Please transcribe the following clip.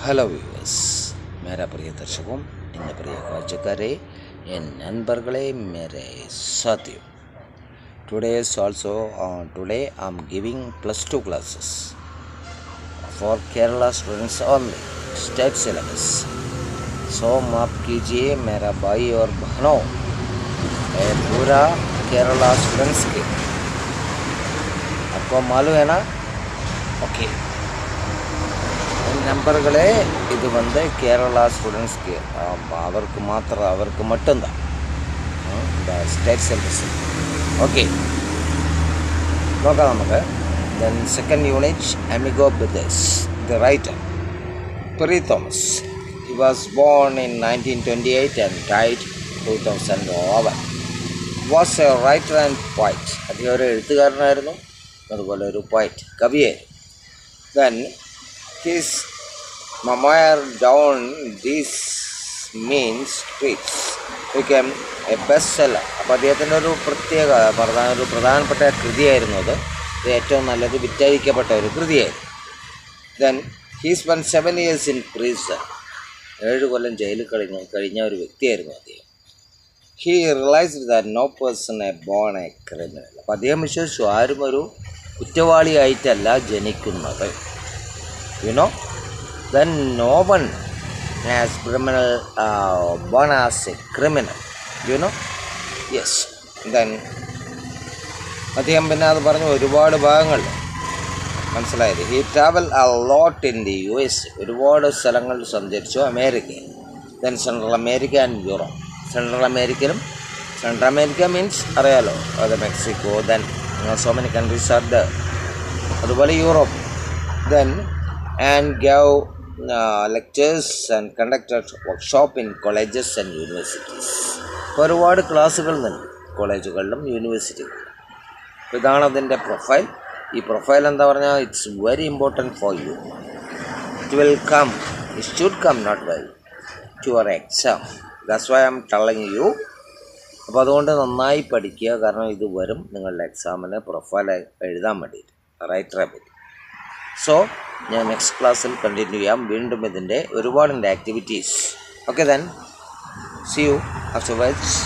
Hello viewers मेरा प्रिय दर्शकों इन प्रिय काजकारे इन नंबरगले मेरे साथियों today I am giving +2 classes for Kerala students only state syllabus so माफ कीजिए मेरा भाई और बहनों पूरा केरला स्टूडेंट्स के आपको मालूम है ना ओके നമ്പറുകളെ ഇത് വന്ന് കേരള സ്റ്റുഡൻസ്ക്ക് അവർക്ക് മട്ടുംதான் സ്റ്റേറ്റ് സിലബസ് ഓക്കെ നോക്കാം നമുക്ക്. Then second unit Amigo Brothers the writer Piri Thomas. He was born in 1928 and died 2011. Was a writer and poet. അദ്ദേഹം ഒരു എഴുത്തുകാരനായിരുന്നു, അതുപോലെ ഒരു പോയറ്റ്, കവിയായിരുന്നു. Then his memoir down these mean streets became a bestseller. അപ്പോൾ അദ്ദേഹത്തിൻ്റെ ഒരു പ്രധാനപ്പെട്ട കൃതിയായിരുന്നു അത്. ഇത് ഏറ്റവും നല്ലത് വിറ്റഴിക്കപ്പെട്ട ഒരു കൃതിയായിരുന്നു. Then he spent 7 years in prison. 7 കൊല്ലം ജയിലിൽ കഴിഞ്ഞ ഒരു വ്യക്തിയായിരുന്നു അദ്ദേഹം. he realized that no person is born a criminal. അപ്പോൾ അദ്ദേഹം വിശ്വസിച്ചു ആരും ഒരു കുറ്റവാളിയായിട്ടല്ല ജനിക്കുന്നത്. You know, then no one has born as a criminal. You know, yes. Then അദ്ദേഹം പിന്നെ അത് പറഞ്ഞു ഒരുപാട് ഭാഗങ്ങളിൽ മനസ്സിലായത്. He travel a lot in the US. ഒരുപാട് സ്ഥലങ്ങൾ സഞ്ചരിച്ചു അമേരിക്കയിൽ. Then central America and Europe. Central America means അറിയാലോ, അത് Mexico. Then so many countries are there. അതുപോലെ Europe. Then and gave lectures and conducted workshop in colleges and universities. ഒരുപാട് ക്ലാസ്സുകൾ നൽകി കോളേജുകളിലും യൂണിവേഴ്സിറ്റികളിലും. ഇതാണ് അതിൻ്റെ പ്രൊഫൈൽ. ഈ പ്രൊഫൈൽ എന്താ പറഞ്ഞാൽ it's very important for you. It should come not well to your exam. That's why I am telling you. അപ്പോൾ അതുകൊണ്ട് നന്നായി പഠിക്കുക, കാരണം ഇത് വരും നിങ്ങളുടെ എക്സാമിന് പ്രൊഫൈൽ എഴുതാൻ വേണ്ടിയിട്ട്, റൈറ്ററെ പറ്റി. സോ ഞാൻ നെക്സ്റ്റ് ക്ലാസ്സിൽ കണ്ടിന്യൂ ചെയ്യാം. വീണ്ടും ഇതിൻ്റെ ഒരുപാടുണ്ട് activities. Okay then see you afterwards.